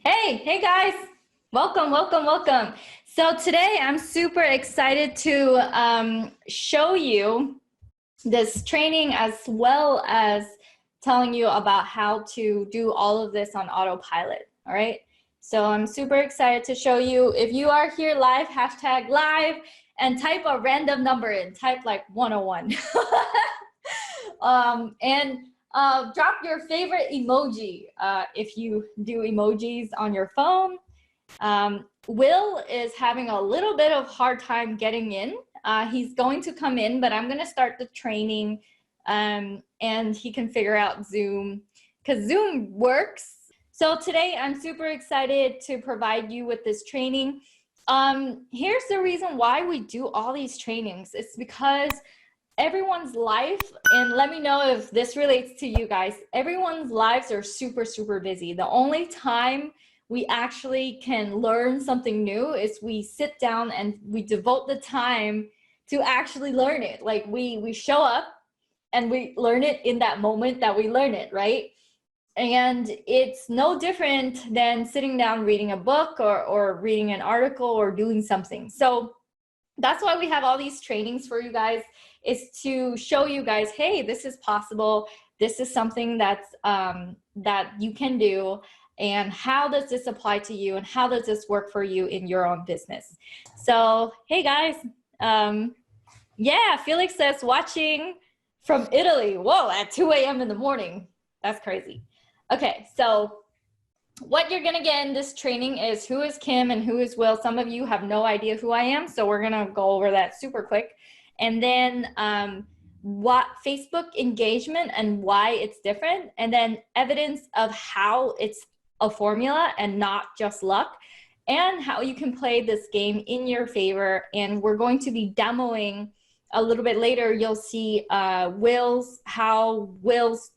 Hey guys, welcome, welcome, welcome. So today I'm super excited to show you this training as well as telling you about how to do all of this on autopilot, all right? So I'm super excited to show you. If you are here live, hashtag live, and type a random number in, type like 101. Drop your favorite emoji if you do emojis on your phone. Will is having a little bit of hard time getting in. He's going to come in, but I'm going to start the training and he can figure out Zoom because Zoom works. So today I'm super excited to provide you with this training. Here's the reason why we do all these trainings. It's because everyone's life, and let me know if this relates to you guys, everyone's lives are super, super busy. The only time we actually can learn something new is we sit down and we devote the time to actually learn it. Like we show up and we learn it in that moment that we learn it, right? And it's no different than sitting down reading a book or reading an article or doing something. So that's why we have all these trainings for you guys, is to show you guys, hey, this is possible. This is something that's that you can do. And how does this apply to you? And how does this work for you in your own business? So, hey guys. Yeah, Felix says watching from Italy. Whoa, at 2 a.m. in the morning. That's crazy. Okay, so what you're gonna get in this training is who is Kim and who is Will. Some of you have no idea who I am, so we're gonna go over that super quick. And then what Facebook engagement and why it's different, and then evidence of how it's a formula and not just luck, and how you can play this game in your favor. And we're going to be demoing a little bit later. You'll see how Will's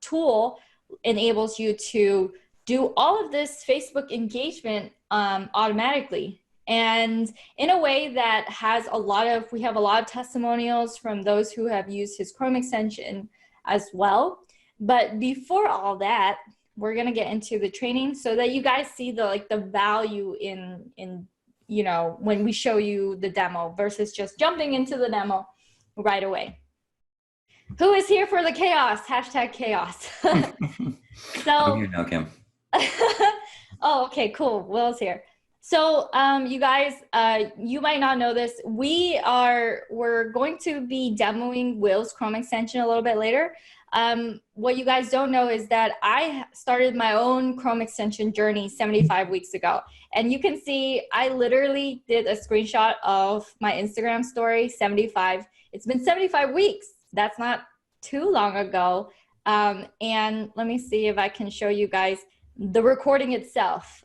tool enables you to do all of this Facebook engagement automatically, and in a way that has we have a lot of testimonials from those who have used his Chrome extension as well. But before all that, we're gonna get into the training so that you guys see the value in you know, when we show you the demo versus just jumping into the demo right away. Who is here for the chaos? Hashtag chaos. So I'm here now, Kim. Oh, okay, cool. Will's here. So you guys, you might not know this. We're going to be demoing Will's Chrome extension a little bit later. What you guys don't know is that I started my own Chrome extension journey 75 weeks ago. And you can see I literally did a screenshot of my Instagram story, 75. It's been 75 weeks. That's not too long ago. And let me see if I can show you guys the recording itself.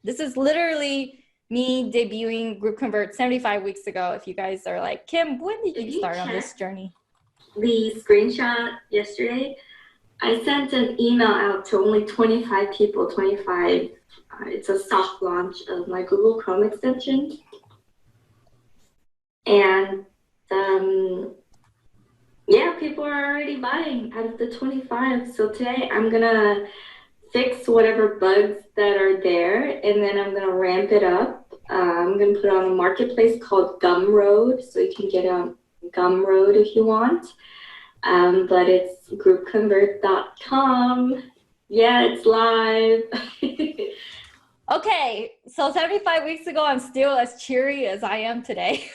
This is literally me debuting QuickLinkConvert 75 weeks ago. If you guys are like, Kim, when did you start on this journey? The screenshot yesterday, I sent an email out to only 25 people, 25. It's a soft launch of my Google Chrome extension. And yeah, people are already buying out of the 25. So today I'm gonna fix whatever bugs that are there, and then I'm gonna ramp it up. I'm gonna put it on a marketplace called Gumroad, so you can get it on Gumroad if you want. But it's groupconvert.com. Yeah, it's live. Okay, so 75 weeks ago, I'm still as cheery as I am today.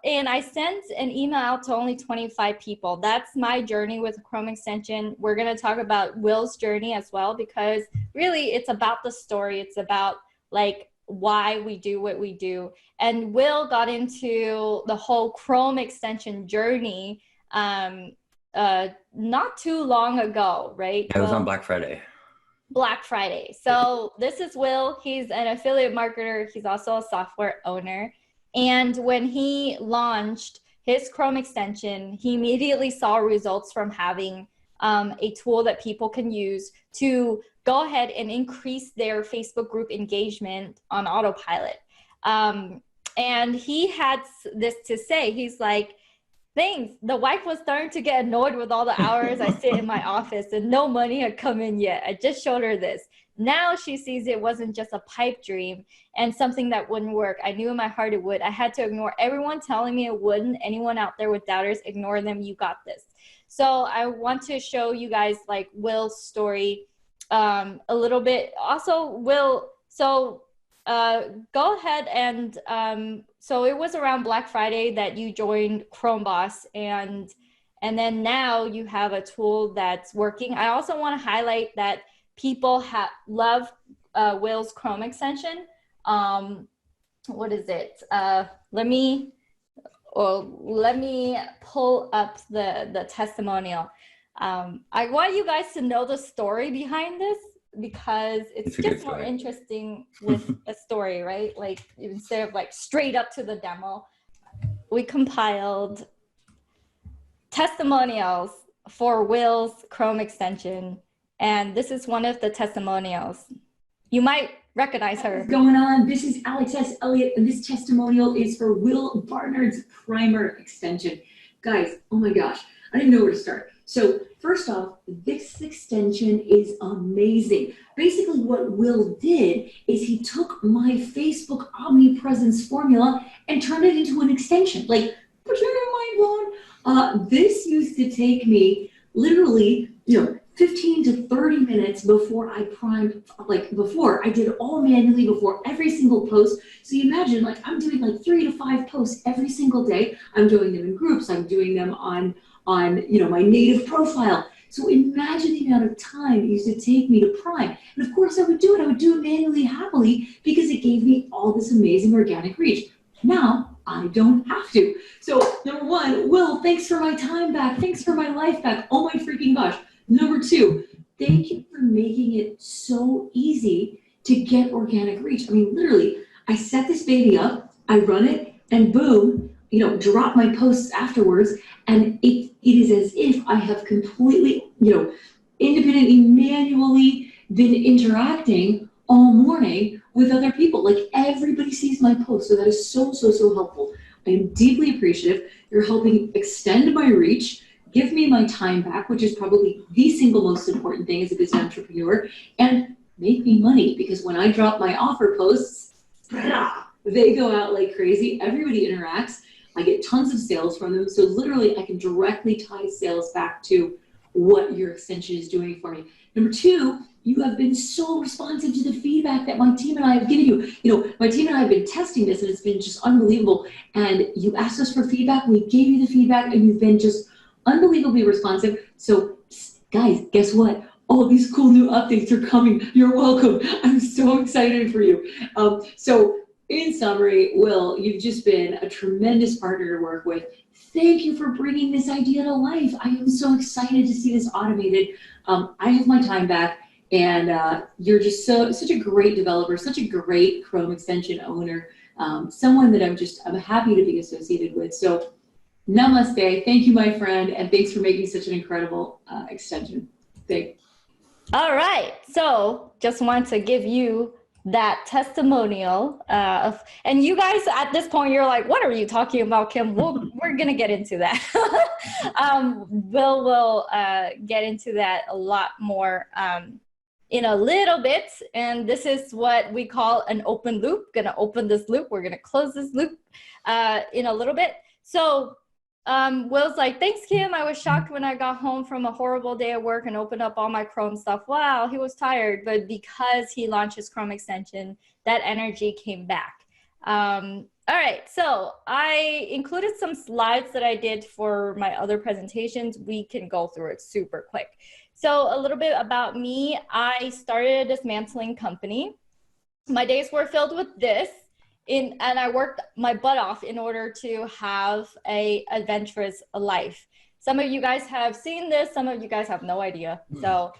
And I sent an email out to only 25 people. That's my journey with Chrome extension. We're gonna talk about Will's journey as well, because really it's about the story. It's about like why we do what we do. And Will got into the whole Chrome extension journey not too long ago, right? Yeah, it was on Black Friday. Black Friday. So this is Will. He's an affiliate marketer. He's also a software owner. And when he launched his Chrome extension, he immediately saw results from having a tool that people can use to go ahead and increase their Facebook group engagement on autopilot. And he had this to say. He's like, Thanks. The wife was starting to get annoyed with all the hours I sit in my office and no money had come in yet. I just showed her this. Now she sees it wasn't just a pipe dream and something that wouldn't work. I knew in my heart it would. I had to ignore everyone telling me it wouldn't. Anyone out there with doubters, ignore them. You got this. So I want to show you guys like Will's story a little bit. Also, Will, so go ahead and so it was around Black Friday that you joined Chrome Boss, and then now you have a tool that's working. I also want to highlight that people love Will's Chrome extension. What is it? Let me pull up the testimonial. I want you guys to know the story behind this, because it's just more interesting with a story, right? Like instead of like straight up to the demo, we compiled testimonials for Will's Chrome extension. And this is one of the testimonials. You might recognize her. What's going on? This is Alex S. Elliott, and this testimonial is for Will Barnard's primer extension. Guys, oh my gosh, I don't even know where to start. So first off, this extension is amazing. Basically what Will did is he took my Facebook omnipresence formula and turned it into an extension. Like, put your mind blown. This used to take me literally, 15 to 30 minutes before I primed, like before I did it all manually before every single post. So you imagine, like, I'm doing like 3 to 5 posts every single day. I'm doing them in groups. I'm doing them on my native profile. So imagine the amount of time it used to take me to prime. And of course I would do it manually happily because it gave me all this amazing organic reach. Now I don't have to. So number one, Will, thanks for my time back. Thanks for my life back. Oh my freaking gosh. Number two, thank you for making it so easy to get organic reach. I mean, literally, I set this baby up, I run it, and boom, drop my posts afterwards, and it is as if I have completely, independently, manually been interacting all morning with other people. Like, everybody sees my posts, so that is so, so, so helpful. I am deeply appreciative. You're helping extend my reach, give me my time back, which is probably the single most important thing as a business entrepreneur, and make me money, because when I drop my offer posts, they go out like crazy. Everybody interacts. I get tons of sales from them. So literally I can directly tie sales back to what your extension is doing for me. Number two, you have been so responsive to the feedback that my team and I have given you. My team and I have been testing this, and it's been just unbelievable. And you asked us for feedback, we gave you the feedback, and you've been just unbelievably responsive. So guys, guess what? All these cool new updates are coming. You're welcome. I'm so excited for you. So in summary, Will, you've just been a tremendous partner to work with. Thank you for bringing this idea to life. I am so excited to see this automated. I have my time back, and you're just such a great developer, such a great Chrome extension owner, someone that I'm happy to be associated with. So namaste. Thank you, my friend, and thanks for making such an incredible extension. Thanks. All right, so just want to give you that testimonial and you guys at this point, you're like, what are you talking about, Kim? We're gonna get into that. We'll get into that a lot more in a little bit, and this is what we call an open loop. Gonna open this loop, we're gonna close this loop in a little bit. So Will's like, thanks, Kim. I was shocked when I got home from a horrible day at work and opened up all my Chrome stuff. Wow, he was tired, but because he launched his Chrome extension, that energy came back. All right, so I included some slides that I did for my other presentations. We can go through it super quick. So a little bit about me. I started a dismantling company. My days were filled with this. And I worked my butt off in order to have a adventurous life. Some of you guys have seen this, some of you guys have no idea. So,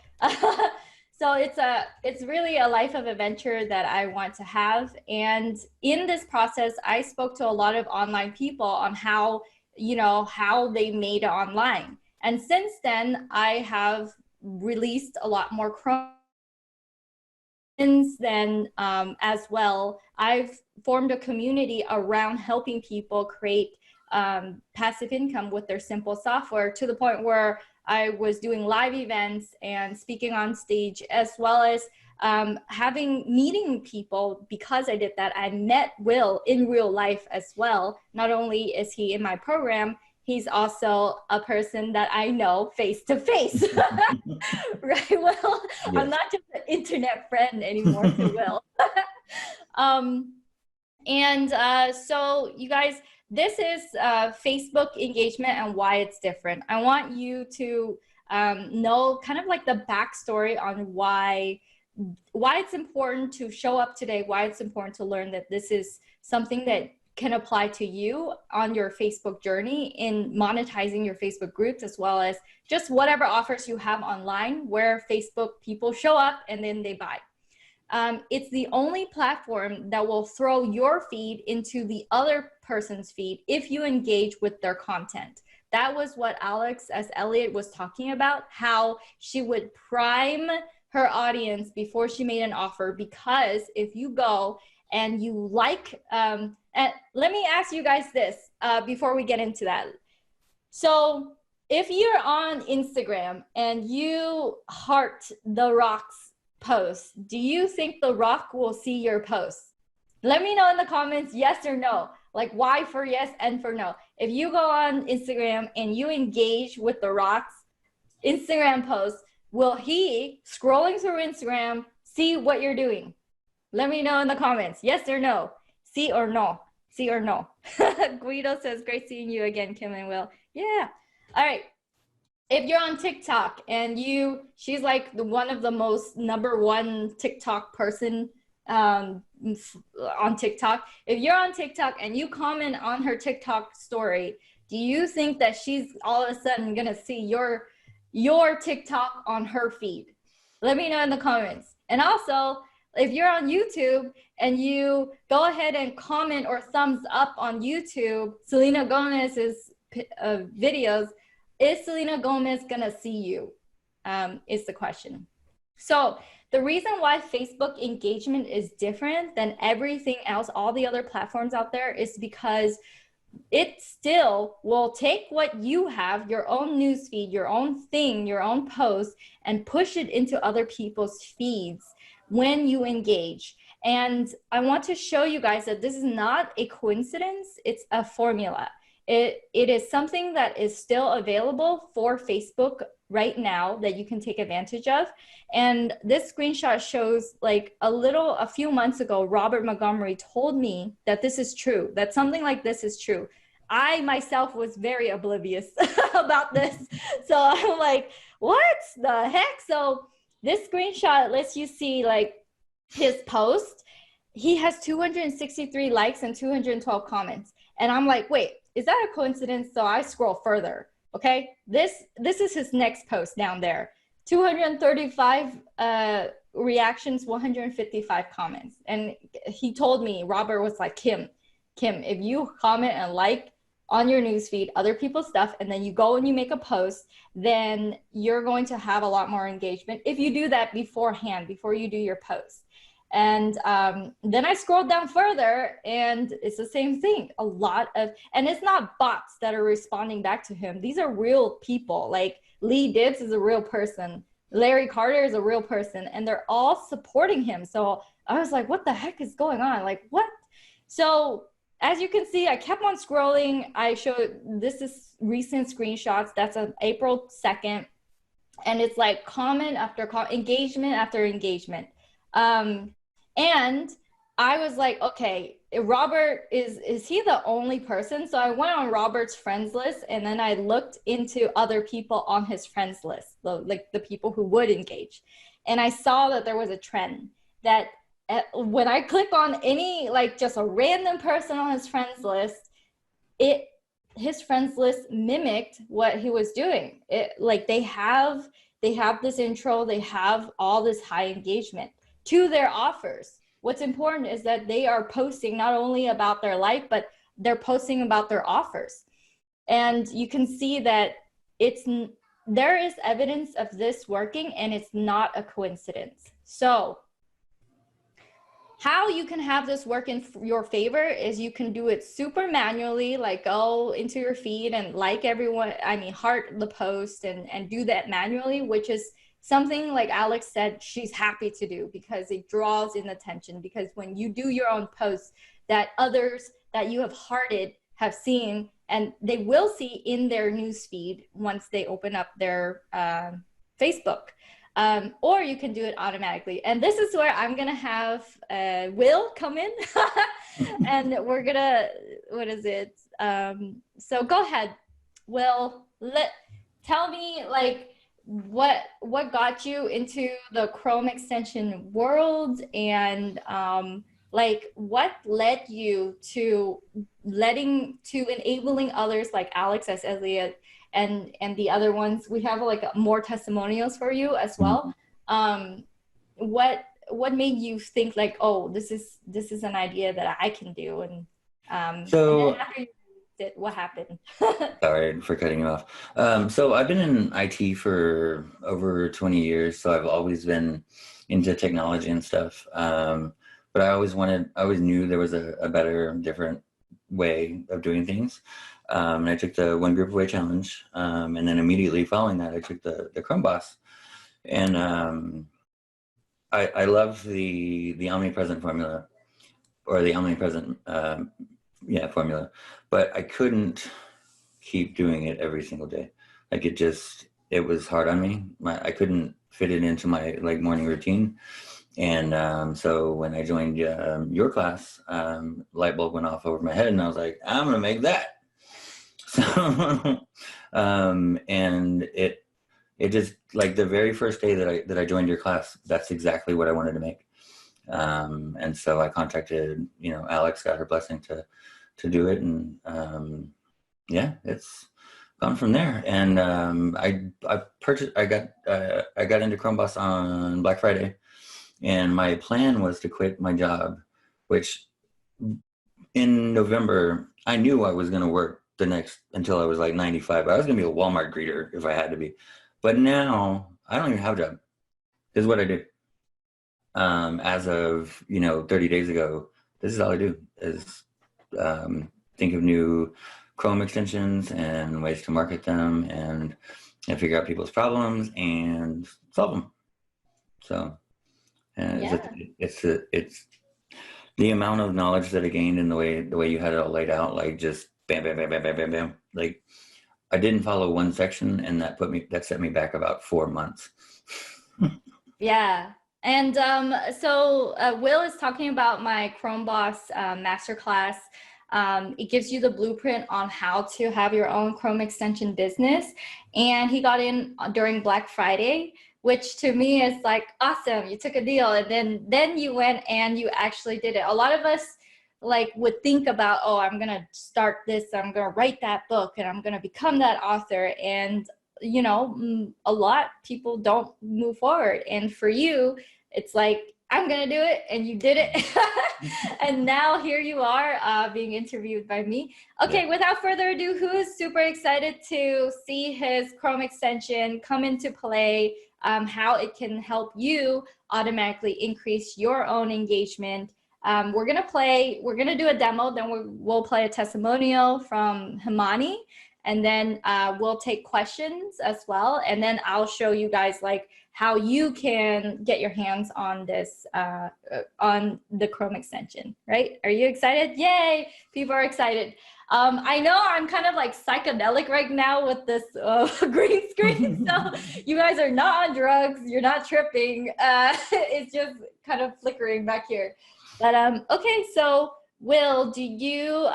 so it's really a life of adventure that I want to have. And in this process, I spoke to a lot of online people on how they made it online. And since then, I have released a lot more Chrome. Since then, as well, I've formed a community around helping people create passive income with their simple software, to the point where I was doing live events and speaking on stage, as well as meeting people. Because I did that, I met Will in real life as well. Not only is he in my program, he's also a person that I know face to face. Right, Will? Yes. I'm not just an internet friend anymore to Will. So you guys, this is Facebook engagement and why it's different. I want you to know kind of like the backstory on why it's important to show up today, why it's important to learn that this is something that can apply to you on your Facebook journey in monetizing your Facebook groups, as well as just whatever offers you have online where Facebook people show up and then they buy. It's the only platform that will throw your feed into the other person's feed if you engage with their content. That was what Alex, as Elliot, was talking about, how she would prime her audience before she made an offer. Because if you go and you like, and let me ask you guys this before we get into that. So if you're on Instagram and you heart The Rock's post, do you think The Rock will see your post? Let me know in the comments, yes or no. Like, why for yes and for no. If you go on Instagram and you engage with The Rock's Instagram post, will he, scrolling through Instagram, see what you're doing? Let me know in the comments, yes or no. See or no. See or no. Guido says, great seeing you again, Kim and Will. Yeah. All right. If you're on TikTok and she's like one of the most #1 TikTok person on TikTok. If you're on TikTok and you comment on her TikTok story, do you think that she's all of a sudden gonna see your TikTok on her feed? Let me know in the comments. And also, if you're on YouTube and you go ahead and comment or thumbs up on YouTube Selena Gomez's videos, is Selena Gomez gonna see you? Is the question. So the reason why Facebook engagement is different than everything else, all the other platforms out there, is because it still will take what you have, your own newsfeed, your own thing, your own post, and push it into other people's feeds when you engage. And I want to show you guys that this is not a coincidence, it's a formula. It is something that is still available for Facebook right now that you can take advantage of. And this screenshot shows, like, a few months ago, Robert Montgomery told me that this is true, that something like this is true. I myself was very oblivious about this. So I'm like, what the heck? So this screenshot lets you see, like, his post. He has 263 likes and 212 comments. And I'm like, wait, is that a coincidence? So I scroll further. Okay, this is his next post down there. 235 reactions, 155 comments. And he told me, Robert was like, Kim, if you comment and like on your newsfeed other people's stuff, and then you go and you make a post, then you're going to have a lot more engagement if you do that beforehand, before you do your post. And then I scrolled down further and it's the same thing. And it's not bots that are responding back to him. These are real people. Like Lee Dibbs is a real person. Larry Carter is a real person, and they're all supporting him. So I was like, what the heck is going on? Like, what? So as you can see, I kept on scrolling. I showed, this is recent screenshots. That's on April 2nd. And it's like comment after comment, engagement after engagement. And I was like, okay, Robert, is he the only person? So I went on Robert's friends list, and then I looked into other people on his friends list, like the people who would engage. And I saw that there was a trend that when I click on any, like just a random person on his friends list, his friends list mimicked what he was doing. Like they have this intro, they have all this high engagement to their offers. What's important is that they are posting not only about their life, but they're posting about their offers. And you can see that there is evidence of this working, and it's not a coincidence. So how you can have this work in your favor is you can do it super manually, like go into your feed and like everyone, I mean, heart the post and do that manually, which is something like Alex said, she's happy to do because it draws in attention. Because when you do your own posts that others that you have hearted have seen, and they will see in their news feed once they open up their Facebook. Or you can do it automatically. And this is where I'm gonna have Will come in and we're gonna, what is it? So go ahead, Will, tell me like what got you into the Chrome extension world, and like what led you to enabling others like Alex, as Elliot, and the other ones. We have like more testimonials for you as well. What made you think like, oh, this is an idea that I can do? And so and then after you did, what happened? Sorry for cutting you off. So I've been in IT for over 20 years, so I've always been into technology and stuff. But I always knew there was a better, different way of doing things. And I took the One Group Away Challenge, and then immediately following that, I took the Chrome Boss. And I love the omnipresent formula, or the omnipresent formula, but I couldn't keep doing it every single day. Like it was hard on me. I couldn't fit it into my like morning routine. And so when I joined your class, light bulb went off over my head, and I was like, I'm gonna make that. So and it just, like, the very first day that I joined your class, that's exactly what I wanted to make. And so I contacted, Alex, got her blessing to do it, and yeah, it's gone from there. And I got into Chrome Boss on Black Friday, and my plan was to quit my job, which in November I knew I was going to work until I was like 95. I was going to be a Walmart greeter if I had to be. But now I don't even have a job. This is what I do. As of 30 days ago, this is all I do is think of new Chrome extensions and ways to market them, and figure out people's problems and solve them. So it's the amount of knowledge that I gained in the way you had it all laid out, like just bam, bam, bam, bam, bam, bam, bam. Like, I didn't follow one section, and that set me back about 4 months. Yeah. And so Will is talking about my Chrome Boss masterclass. It gives you the blueprint on how to have your own Chrome extension business. And he got in during Black Friday, which to me is like, awesome, you took a deal, and then you went and you actually did it. A lot of us like would think about, oh, I'm gonna start this, I'm gonna write that book, and I'm gonna become that author. And a lot of people don't move forward. And for you, it's like, I'm gonna do it, and you did it. And now here you are being interviewed by me. Okay, without further ado, who is super excited to see his Chrome extension come into play, how it can help you automatically increase your own engagement? We're gonna do a demo, then we'll play a testimonial from Himani, and then we'll take questions as well. And then I'll show you guys like how you can get your hands on this, on the Chrome extension, right? Are you excited? Yay, people are excited. I know I'm kind of like psychedelic right now with this green screen. So you guys are not on drugs, you're not tripping. It's just kind of flickering back here. But okay, so Will, do you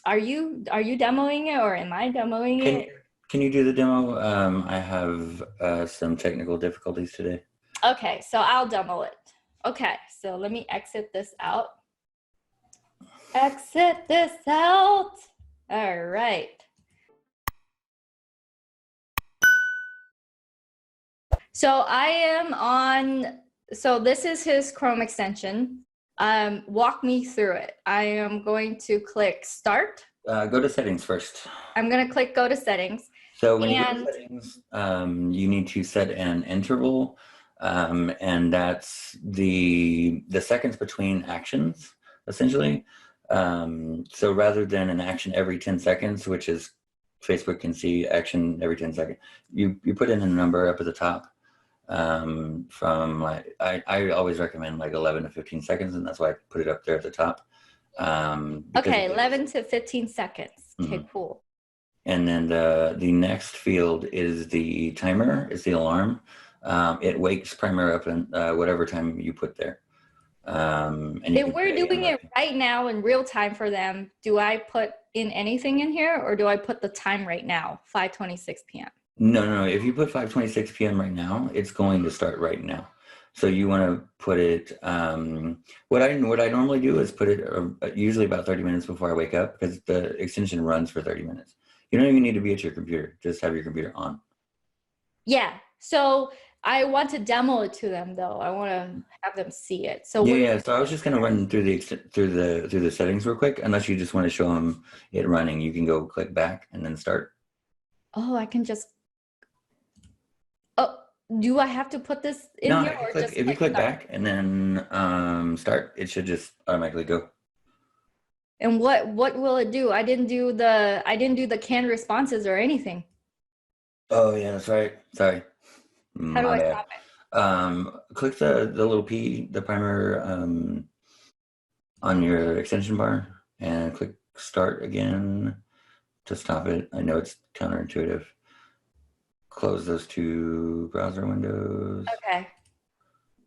are you demoing it, or am I demoing it? Can you do the demo? I have some technical difficulties today. Okay, so I'll demo it. Okay, so let me exit this out. Exit this out. All right. So I am on, so this is his Chrome extension. Walk me through it. I am going to click start. Go to settings first. I'm going to click go to settings. So when you go to settings, you need to set an interval And that's the seconds between actions, essentially. So rather than an action every 10 seconds, which is Facebook can see action every 10 seconds, you put in a number up at the top. From like, I always recommend like 11 to 15 seconds, and that's why I put it up there at the top. Okay, 11 to 15 seconds. Okay, cool. And then the next field is the timer, is the alarm. It wakes Primer up in whatever time you put there. And if we're doing it right now in real time for them, do I put in anything in here, or do I put the time right now, 5:26 p.m.? No. If you put 5:26 p.m. right now, it's going to start right now. So you want to put it. What I normally do is put it usually about 30 minutes before I wake up, because the extension runs for 30 minutes. You don't even need to be at your computer. Just have your computer on. Yeah. So I want to demo it to them, though. I want to have them see it. So yeah. So I was just going to run through the settings real quick. Unless you just want to show them it running, you can go click back and then start. Oh, I can just. Oh, do I have to put this in here, or just if you click back and then start, it should just automatically go. And what will it do? I didn't do the canned responses or anything. Oh yeah, that's right. Sorry. How do I stop it? Click the little P, the primer on your extension bar, and click start again to stop it. I know it's counterintuitive. Close those two browser windows. Okay.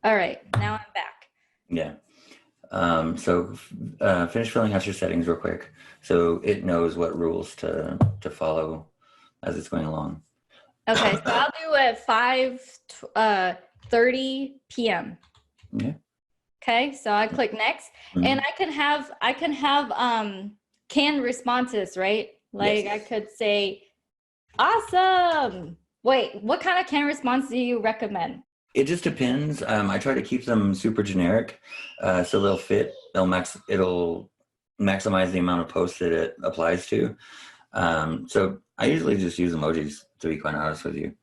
All right. Now I'm back. Yeah. So finish filling out your settings real quick, so it knows what rules to follow as it's going along. Okay, so I'll do it 5:30 p.m. Yeah. Okay, so I click next, and I can have canned responses, right? Like yes. I could say, "Awesome." Wait, what kind of canned response do you recommend? It just depends. I try to keep them super generic, so they'll fit. It'll maximize the amount of posts that it applies to. So I usually just use emojis, to be quite honest with you.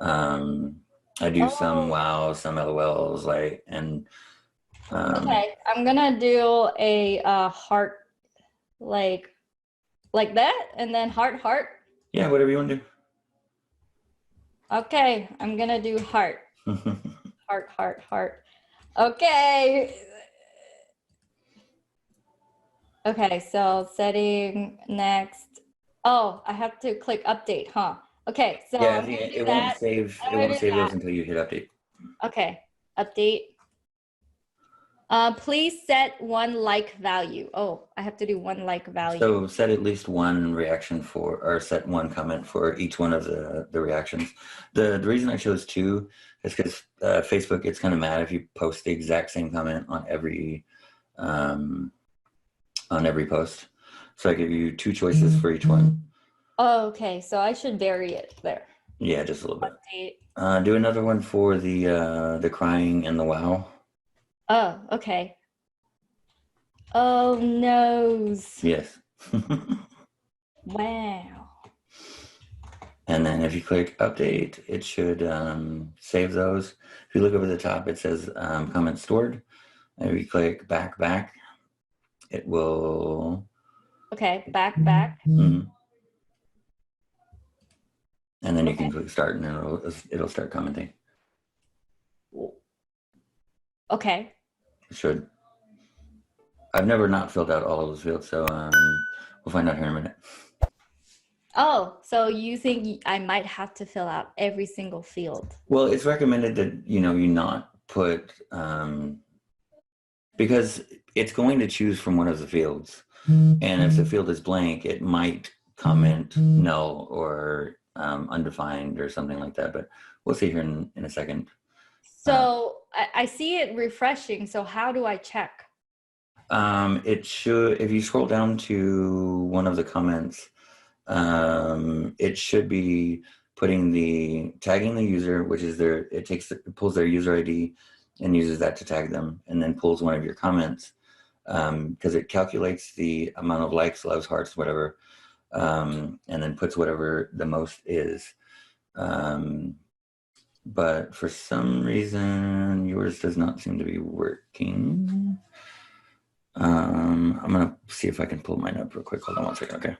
I do some wow, some LOLs, and. Okay, I'm gonna do a heart, like that, and then heart. Yeah, whatever you want to do. Okay, I'm gonna do heart. Heart. Okay. Okay, so setting next. Oh, I have to click update, huh? Okay, so yeah, it won't save. It won't save those until you hit update. Okay, update. Please set one like value. Oh, I have to do one like value. So set at least one reaction or set one comment for each one of the reactions. The reason I chose 2 is because Facebook gets kind of mad if you post the exact same comment on every post. So I give you 2 choices for each one. Oh, okay. So I should vary it there. Yeah, just a little bit. Do another one for the crying and the wow. Oh, okay. Oh, noes. Yes. Wow. And then if you click update, it should save those. If you look over the top, it says comment stored. And if you click back, it will. Okay, back. Mm-hmm. And then you can click start, and it'll start commenting. Okay. It should. I've never not filled out all of those fields, so we'll find out here in a minute. Oh, so you think I might have to fill out every single field? Well, it's recommended that you not put because it's going to choose from one of the fields, and if the field is blank, it might comment null or undefined or something like that. But we'll see here in a second. So I see it refreshing. So how do I check? It should, if you scroll down to one of the comments, it should be tagging the user, which is it pulls their user ID and uses that to tag them, and then pulls one of your comments, because it calculates the amount of likes, loves, hearts, whatever, and then puts whatever the most is. but for some reason yours does not seem to be working. I'm gonna see if I can pull mine up real quick. Hold on one second, okay?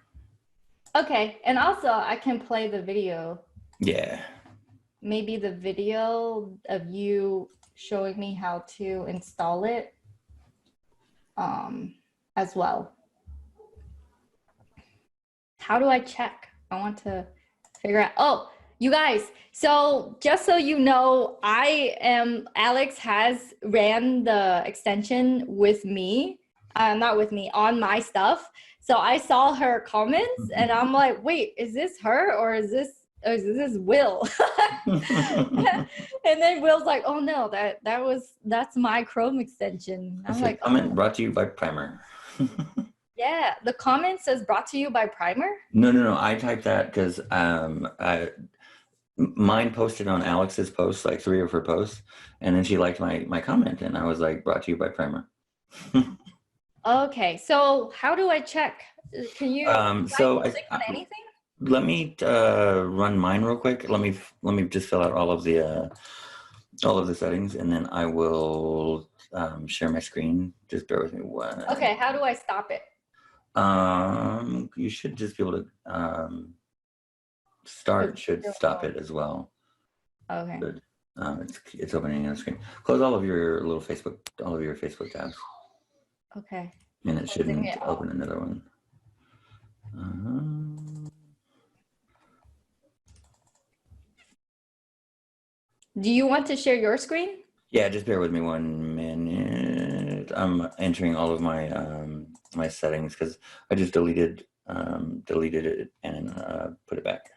Okay, and also I can play the video. Yeah. Maybe the video of you showing me how to install it as well. How do I check? I want to figure out. Oh, you guys, so just so you know, Alex has ran the extension with me, not with me, on my stuff. So I saw her comments and I'm like, wait, is this her or is this Will? And then Will's like, oh no, that's my Chrome extension. I'm like, comment brought to you by Primer. Yeah, the comment says brought to you by Primer. No. I typed that because mine posted on Alex's post, like 3 of her posts, and then she liked my comment, and I was like, brought to you by Primer. Okay, so how do I check? Can you click on anything? Let me run mine real quick. Let me just fill out all of the settings, and then I will share my screen. Just bear with me one. Okay, how do I stop it? You should just be able to start should stop it as well. Okay. Good. It's opening on the screen. Close all of your Facebook tabs. Okay. And it shouldn't open another one. Do you want to share your screen? Yeah, just bear with me 1 minute. I'm entering all of my my settings because I just deleted it and put it back.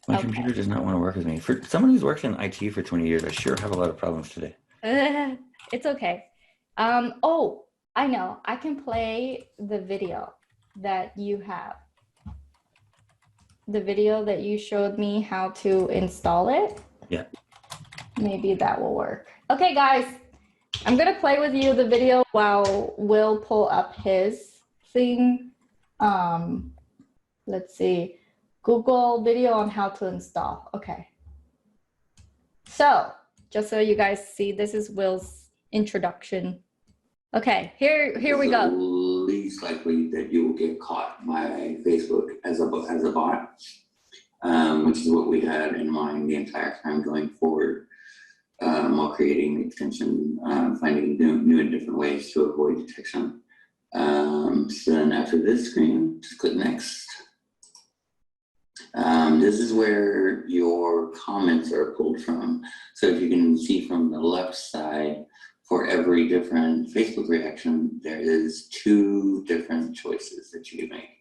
My computer does not want to work with me. For someone who's worked in IT for 20 years, I sure have a lot of problems today. It's okay. Oh, I know. I can play the video that you have. The video that you showed me how to install it. Yeah. Maybe that will work. Okay, guys, I'm gonna play with you the video while Will pull up his thing. Let's see. Google video on how to install. Okay. So just so you guys see, this is Will's introduction. Okay, here we go. Least likely that you will get caught by Facebook as a bot, which is what we had in mind the entire time going forward while creating the extension, finding new and different ways to avoid detection. So then after this screen, just click next. This is where your comments are pulled from. So if you can see from the left side, for every different Facebook reaction, there is 2 different choices that you can make.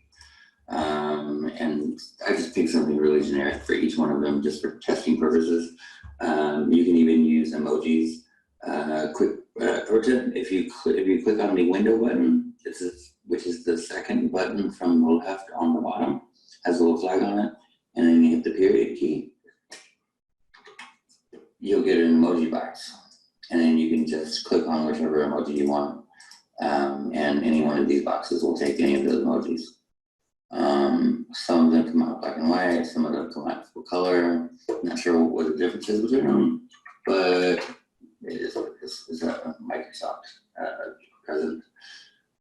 And I just picked something really generic for each one of them just for testing purposes. You can even use emojis. If you click on the window button, which is the second button from the left on the bottom, has a little flag on it, and then you hit the period key, you'll get an emoji box. And then you can just click on whichever emoji you want. And any one of these boxes will take any of those emojis. Some of them come out black and white, some of them come out full color. Not sure what the difference is between them, but it is what this is a Microsoft present.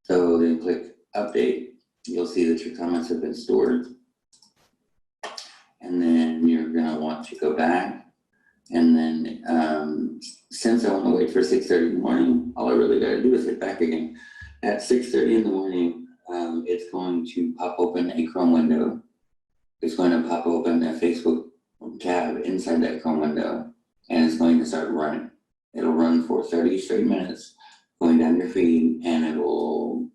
So then click update. You'll see that your comments have been stored. And then you're gonna want to go back. And then since I want to wait for 6:30 in the morning, all I really got to do is hit back again. At 6:30 in the morning, it's going to pop open a Chrome window. It's going to pop open a Facebook tab inside that Chrome window, and it's going to start running. It'll run for 30 straight minutes, going down your feed, and it will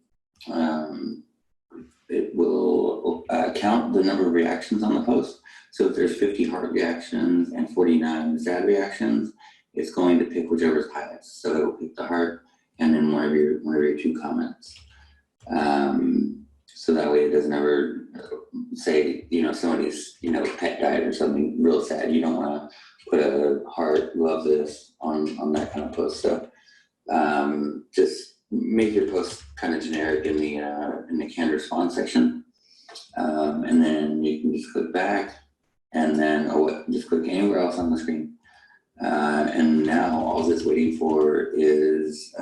count the number of reactions on the post. So if there's 50 heart reactions and 49 sad reactions, it's going to pick whichever's highest. So it'll pick the heart and then one of your 2 comments. So that way it doesn't ever say, somebody's, pet died or something real sad. You don't want to put a heart, love this on that kind of post. So just make your post kind of generic in the canned response section. And then you can just click back. and then just click anywhere else on the screen. And now all it's waiting for is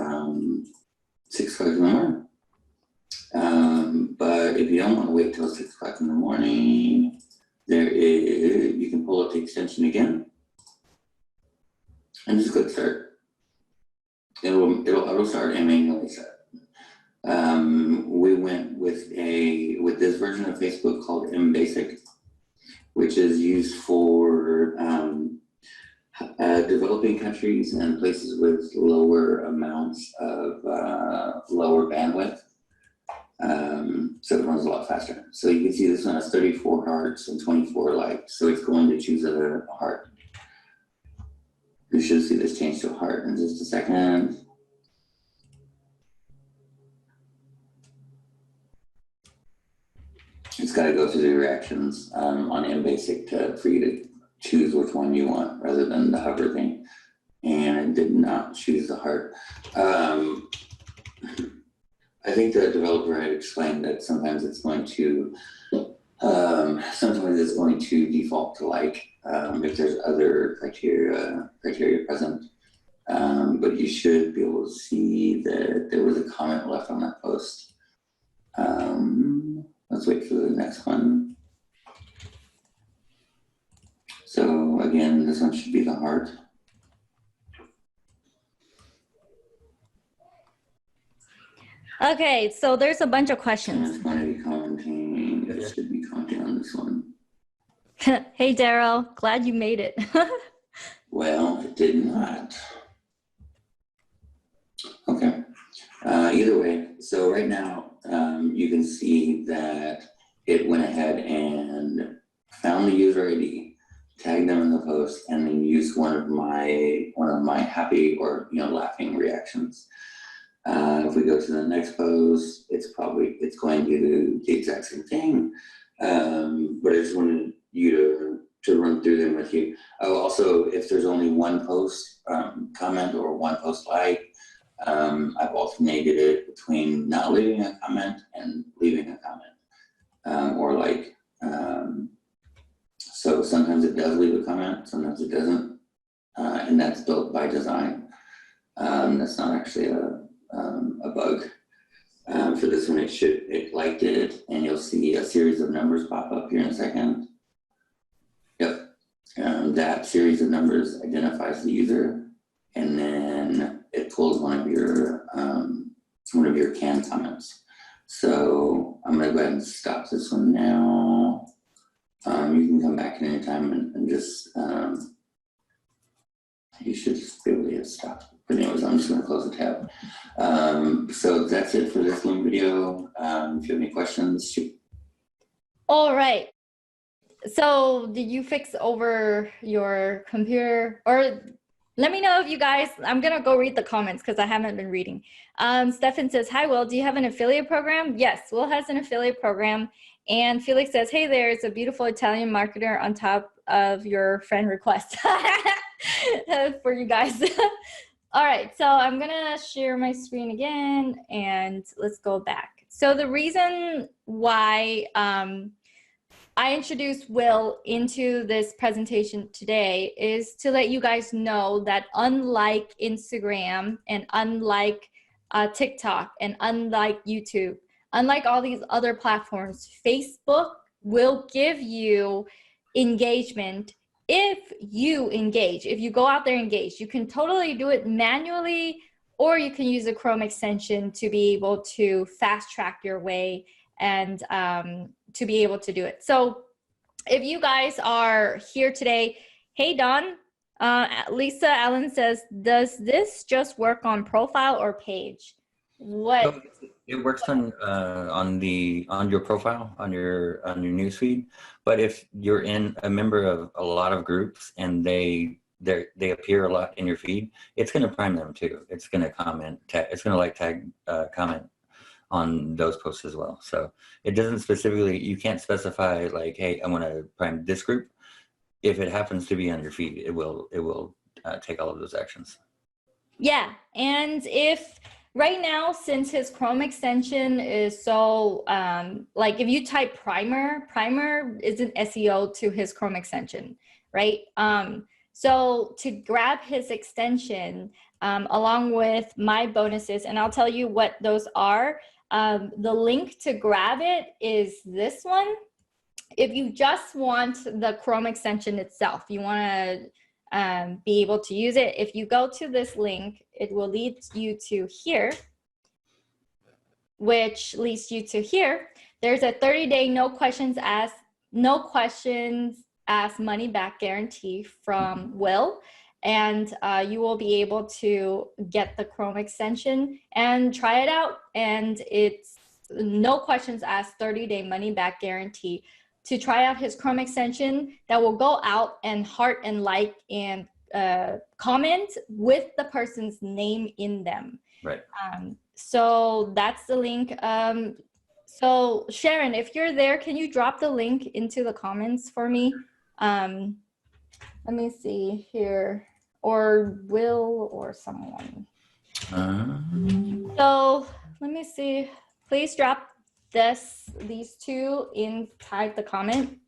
6 o'clock in the morning. But if you don't want to wait till 6 o'clock in the morning, you can pull up the extension again and just click start. It'll auto start and manually start. We went with this version of Facebook called MBasic, which is used for developing countries and places with lower amounts of lower bandwidth. So it runs a lot faster. So you can see this one has 34 hearts and 24 likes. So it's going to choose a heart. You should see this change to a heart in just a second. It's got to go through the reactions on MBasic for you to choose which one you want rather than the hover thing. And it did not choose the heart. I think the developer had explained that sometimes it's going to default to like if there's other criteria present. But you should be able to see that there was a comment left on that post. Let's wait for the next one. So again, this one should be the heart. Okay, so there's a bunch of questions. It's going to be commenting. It should be commenting on this one. Hey, Daryl, glad you made it. Well, it did not. Okay. Either way, so right now you can see that it went ahead and found the user ID, tagged them in the post, and then used one of my happy or laughing reactions. If we go to the next post, it's going to do the exact same thing. But I just wanted you to run through them with you. Oh, also, if there's only one post comment or one post like, I've alternated it between not leaving a comment and leaving a comment or like. So sometimes it does leave a comment, sometimes it doesn't, and that's built by design. That's not actually a bug. For this one, it liked it, and you'll see a series of numbers pop up here in a second. Yep, that series of numbers identifies the user, and then it pulls one of your canned comments. So I'm gonna go ahead and stop this one now. You can come back at any time and just you should just be able to hit stop. But anyways, I'm just going to close the tab. So that's it for this Loom video. If you have any questions, shoot. All right. So did you fix over your computer? Or let me know if you guys, I'm going to go read the comments because I haven't been reading. Stefan says, hi, Will, do you have an affiliate program? Yes, Will has an affiliate program. And Felix says, hey, there's a beautiful Italian marketer on top of your friend request for you guys. All right, so I'm gonna share my screen again and let's go back. So the reason why I introduced Will into this presentation today is to let you guys know that unlike Instagram and unlike TikTok and unlike YouTube, unlike all these other platforms, Facebook will give you engagement if you engage. If you go out there and engage, you can totally do it manually, or you can use a Chrome extension to be able to fast track your way and to be able to do it. So if you guys are here today, hey Don, Lisa Allen says, does this just work on profile or page? What? So it works on your profile, on your newsfeed. But if you're a member of a lot of groups and they appear a lot in your feed, it's going to prime them too. It's going to comment. It's going to like tag comment on those posts as well. So it doesn't specifically. You can't specify like, hey, I want to prime this group. If it happens to be on your feed, it will take all of those actions. Yeah, and if right now, since his Chrome extension is so, like if you type primer is an SEO to his Chrome extension, right? So to grab his extension, along with my bonuses, and I'll tell you what those are. The link to grab it is this one. If you just want the Chrome extension itself, you want to be able to use it. If you go to this link, it will lead you to here, which leads you to here. There's a 30-day no questions asked money back guarantee from Will. And you will be able to get the Chrome extension and try it out. And it's no questions asked, 30-day money back guarantee to try out his Chrome extension that will go out and heart and like and comment with the person's name in them. Right. So that's the link. So Sharon, if you're there, can you drop the link into the comments for me? Let me see here, or Will or someone. So let me see, please drop these two inside the comment.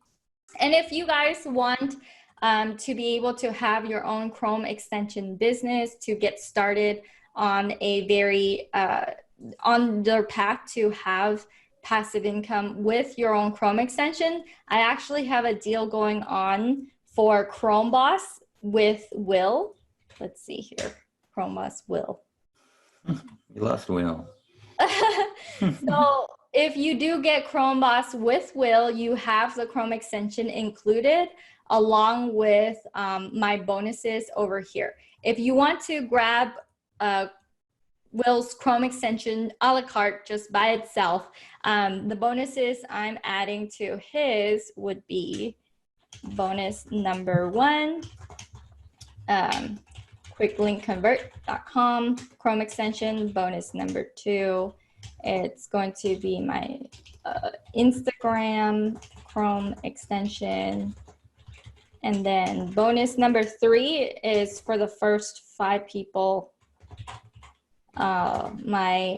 And if you guys want to be able to have your own Chrome extension business, to get started on a very on their path to have passive income with your own Chrome extension, I actually have a deal going on for Chrome Boss with Will. Let's see here, Chrome Boss Will. You lost Will. So if you do get Chrome Boss with Will, you have the Chrome extension included along with my bonuses over here. If you want to grab Will's Chrome extension a la carte just by itself, the bonuses I'm adding to his would be bonus number 1, QuickLinkConvert.com Chrome extension. Bonus number 2, it's going to be my Instagram Chrome extension. And then bonus number 3 is for the first 5 people, my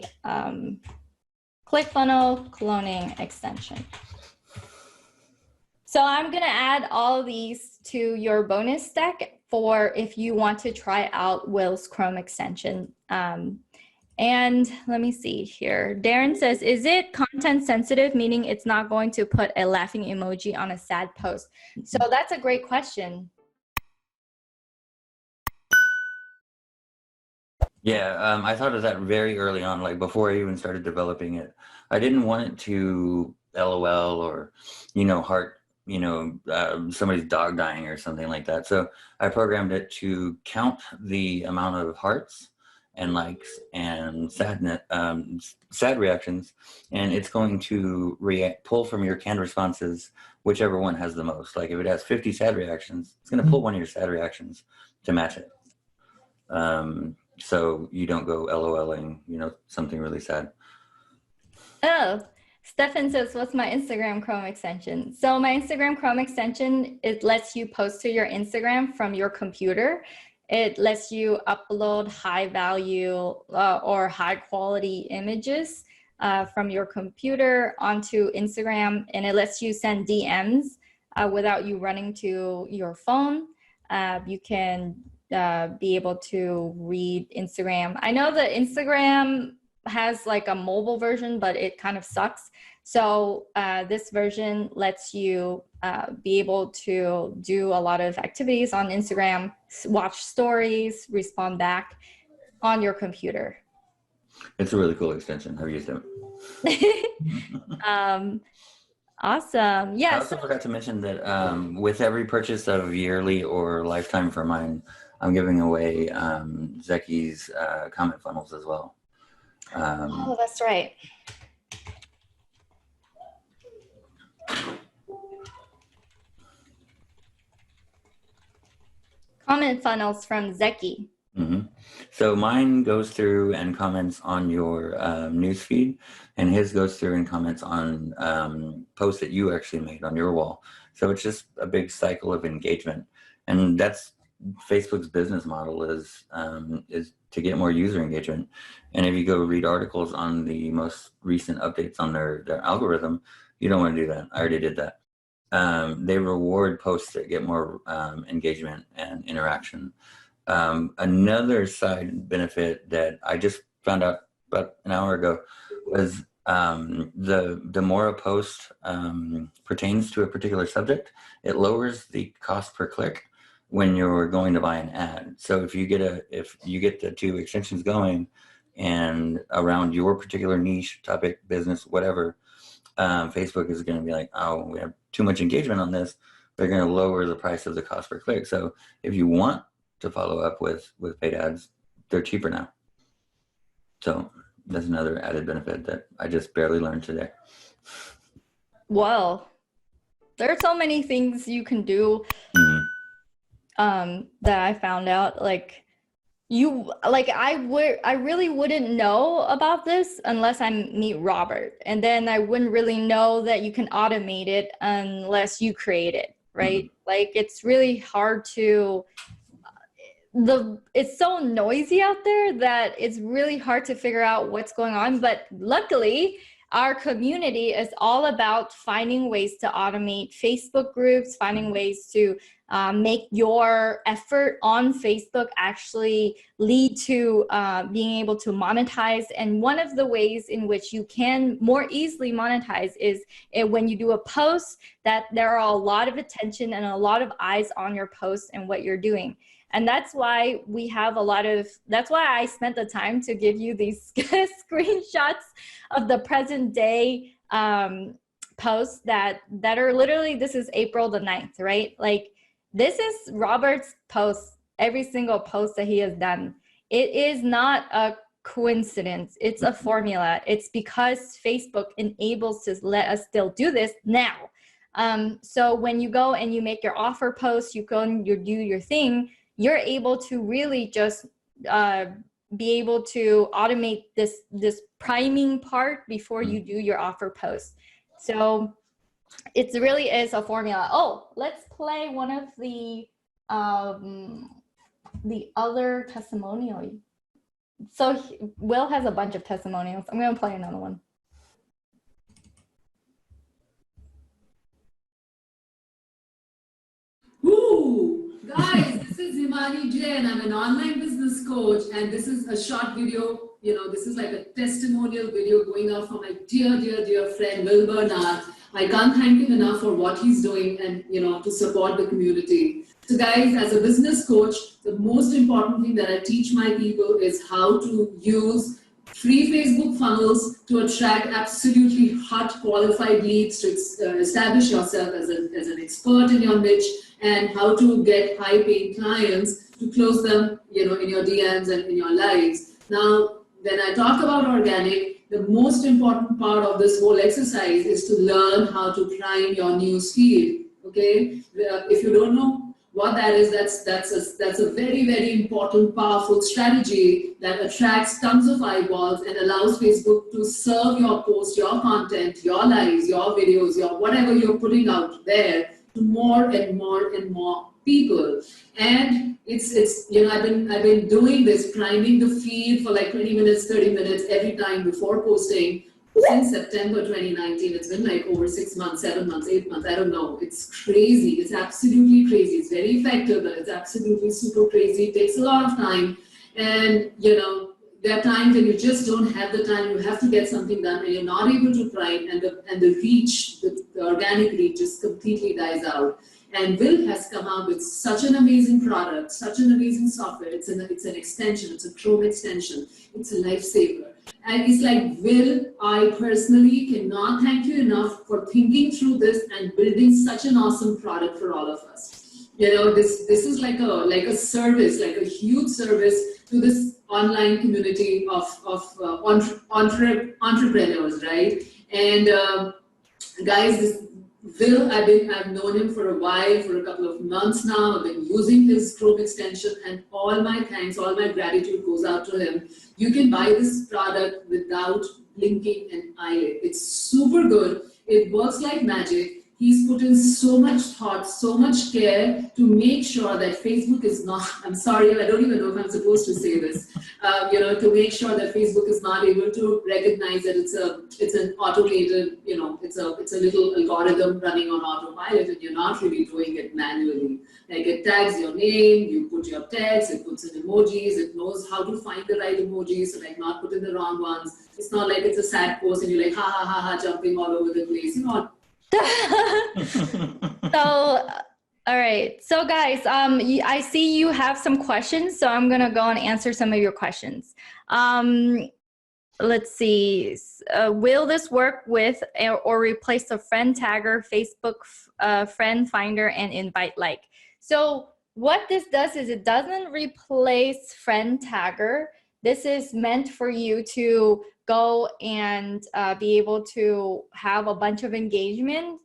ClickFunnels cloning extension. So I'm gonna add all of these to your bonus stack for if you want to try out Will's Chrome extension. And let me see here. Darren says, is it content sensitive, meaning it's not going to put a laughing emoji on a sad post? So that's a great question. Yeah, I thought of that very early on, like before I even started developing it. I didn't want it to LOL or, heart, somebody's dog dying or something like that. So I programmed it to count the amount of hearts and likes and sad reactions, and it's going to pull from your canned responses whichever one has the most. Like if it has 50 sad reactions, it's going to pull one of your sad reactions to match it. So you don't go LOLing, something really sad. Oh, Stefan says, what's my Instagram Chrome extension? So my Instagram Chrome extension, it lets you post to your Instagram from your computer. It lets you upload high value or high quality images from your computer onto Instagram, and it lets you send DMs without you running to your phone. You can be able to read Instagram. I know the Instagram has like a mobile version, but it kind of sucks. So this version lets you be able to do a lot of activities on Instagram, watch stories, respond back on your computer. It's a really cool extension. I've used it. Awesome. Yeah. I also forgot to mention that with every purchase of yearly or lifetime for mine, I'm giving away Zeki's comment funnels as well. Oh, that's right. Comment funnels from Zeki. Mm-hmm. So mine goes through and comments on your newsfeed, and his goes through and comments on posts that you actually made on your wall. So it's just a big cycle of engagement, and that's Facebook's business model is to get more user engagement. And if you go read articles on the most recent updates on their algorithm, you don't want to do that. I already did that. They reward posts that get more engagement and interaction. Another side benefit that I just found out about an hour ago was the more a post pertains to a particular subject, it lowers the cost per click when you're going to buy an ad. So if you get the two extensions going and around your particular niche, topic, business, whatever, Facebook is going to be like, oh, we have too much engagement on this. They're going to lower the price of the cost per click. So if you want to follow up with paid ads, they're cheaper now. So that's another added benefit that I just barely learned today. Well, there are so many things you can do that I found out. Like I really wouldn't know about this unless I meet Robert, and then I wouldn't really know that you can automate it unless you create it, right? Like it's really hard to. It's so noisy out there that it's really hard to figure out what's going on. But luckily, our community is all about finding ways to automate Facebook groups, finding ways to make your effort on Facebook actually lead to being able to monetize. And one of the ways in which you can more easily monetize is when you do a post that there are a lot of attention and a lot of eyes on your post and what you're doing. And that's why we have that's why I spent the time to give you these screenshots of the present day posts that are literally, this is April the 9th, right? Like this is Robert's post, every single post that he has done. It is not a coincidence. It's a formula. It's because Facebook enables to let us still do this now. So when you go and you make your offer post, you go and you do your thing, you're able to really just be able to automate this priming part before you do your offer post. So it really is a formula. Oh, let's play one of the other testimonial. So Will has a bunch of testimonials. I'm gonna play another one. Guys, this is Himani Jain. I'm an online business coach, and this is a short video. You know, this is like a testimonial video going out for my dear friend Will Barnard. I can't thank him enough for what he's doing and, you know, to support the community. So guys, as a business coach, the most important thing that I teach my people is how to use free Facebook funnels to attract absolutely hot qualified leads, to establish yourself as an expert in your niche, and how to get high paying clients to close them, you know, in your DMs and in your lives. Now, when I talk about organic, the most important part of this whole exercise is to learn how to prime your news feed. Okay, if you don't know what that is, that's a very important, powerful strategy that attracts tons of eyeballs and allows Facebook to serve your post, your content, your lives, your videos, your whatever you're putting out there to more and more people. And it's you know, I've been doing this, priming the feed for like 20 minutes, 30 minutes every time before posting since September 2019. It's been like over 6 months, 7 months, 8 months, I don't know. It's crazy. It's absolutely crazy. It's very effective, but it's absolutely super crazy. It takes a lot of time. And you know, there are times when you just don't have the time, you have to get something done and you're not able to prime, and the reach, the organic reach just completely dies out. And Will has come out with such an amazing product, such an amazing software. It's an extension, it's a Chrome extension, it's a lifesaver. And it's like, Will, I personally cannot thank you enough for thinking through this and building such an awesome product for all of us. You know, this is like a service, like a huge service to this online community of entrepreneurs, right? And guys, Will, I've known him for a while, for a couple of months now. I've been using his Chrome extension, and all my thanks, all my gratitude goes out to him. You can buy this product without blinking an eyelid. It's super good. It works like magic. he's put in so much thought, so much care to make sure that Facebook is not, I'm sorry, I don't even know if I'm supposed to say this, to make sure that Facebook is not able to recognize that it's an automated, it's a little algorithm running on autopilot and you're not really doing it manually. Like it tags your name, you put your text, it puts in emojis, it knows how to find the right emojis, so like not put in the wrong ones. It's not like it's a sad post and you're like, ha ha ha ha, jumping all over the place, So, all right. So guys, I see you have some questions, so I'm going to go and answer some of your questions. Let's see. Will this work with or replace a friend tagger, Facebook friend finder, and invite like? So what this does is it doesn't replace friend tagger. This is meant for you to go and be able to have a bunch of engagement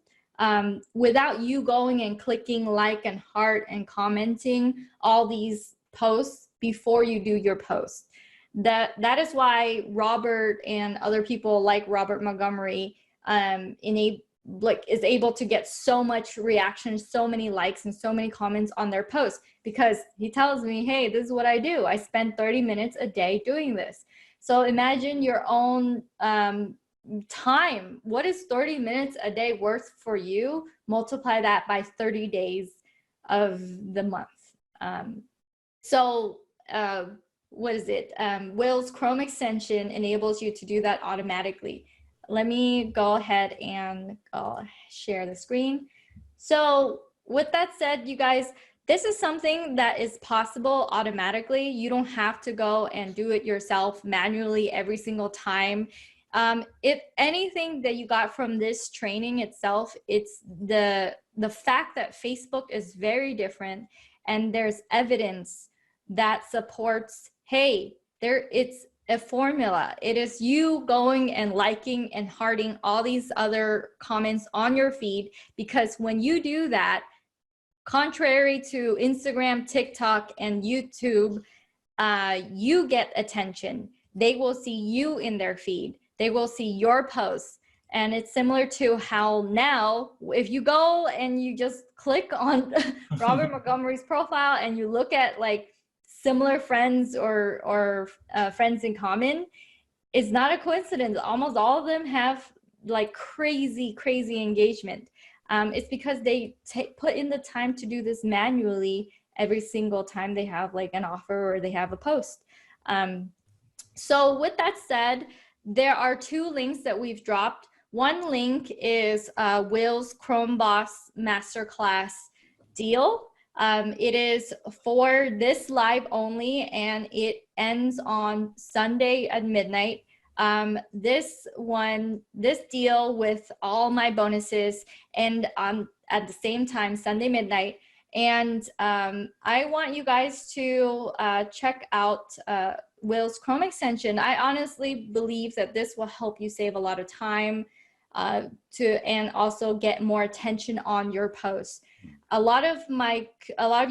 without you going and clicking like and heart and commenting all these posts before you do your post. That is why Robert and other people like Robert Montgomery is able to get so much reaction, so many likes and so many comments on their posts, because he tells me, hey, this is what I do. I spend 30 minutes a day doing this. So imagine your own time. What is 30 minutes a day worth for you? Multiply that by 30 days of the month. What is it? Will's Chrome extension enables you to do that automatically. Let me go ahead and share the screen. So with that said, you guys, this is something that is possible automatically. You don't have to go and do it yourself manually every single time. If anything that you got from this training itself, it's the fact that Facebook is very different, and there's evidence that supports, hey, it's a formula. It is you going and liking and hearting all these other comments on your feed, because when you do that, contrary to Instagram, TikTok, and YouTube, you get attention. They will see you in their feed. They will see your posts. And it's similar to how now, if you go and you just click on Robert Montgomery's profile and you look at like similar friends or friends in common, it's not a coincidence. Almost all of them have like crazy engagement. It's because they put in the time to do this manually every single time they have like an offer or they have a post. So with that said, there are 2 links that we've dropped. One link is Will's Chrome Boss Masterclass deal. It is for this live only, and it ends on Sunday at midnight. This deal with all my bonuses and at the same time, Sunday midnight. And I want you guys to check out Will's Chrome extension. I honestly believe that this will help you save a lot of time and also get more attention on your posts. A lot of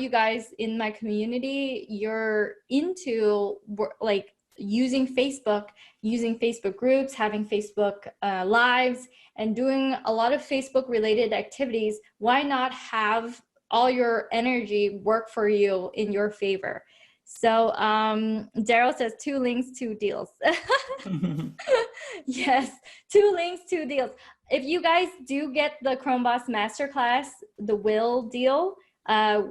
you guys in my community, you're into like using Facebook groups, having Facebook lives, and doing a lot of Facebook related activities. Why not have all your energy work for you in your favor? So Daryl says 2 links, 2 deals. Yes, 2 links, 2 deals. If you guys do get the Chrome Boss Masterclass, the Will deal,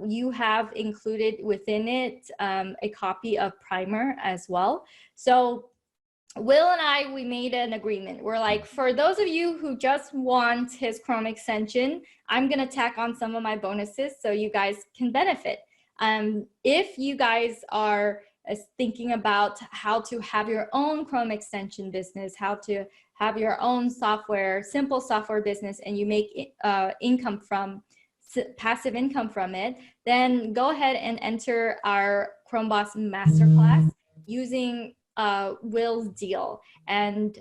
you have included within it a copy of Primer as well. So Will and we made an agreement. We're like, for those of you who just want his Chrome extension, I'm gonna tack on some of my bonuses so you guys can benefit. If you guys are thinking about how to have your own Chrome extension business, how to have your own simple software business, and you make passive income from it, then go ahead and enter our Chrome Boss Masterclass using Will's deal. And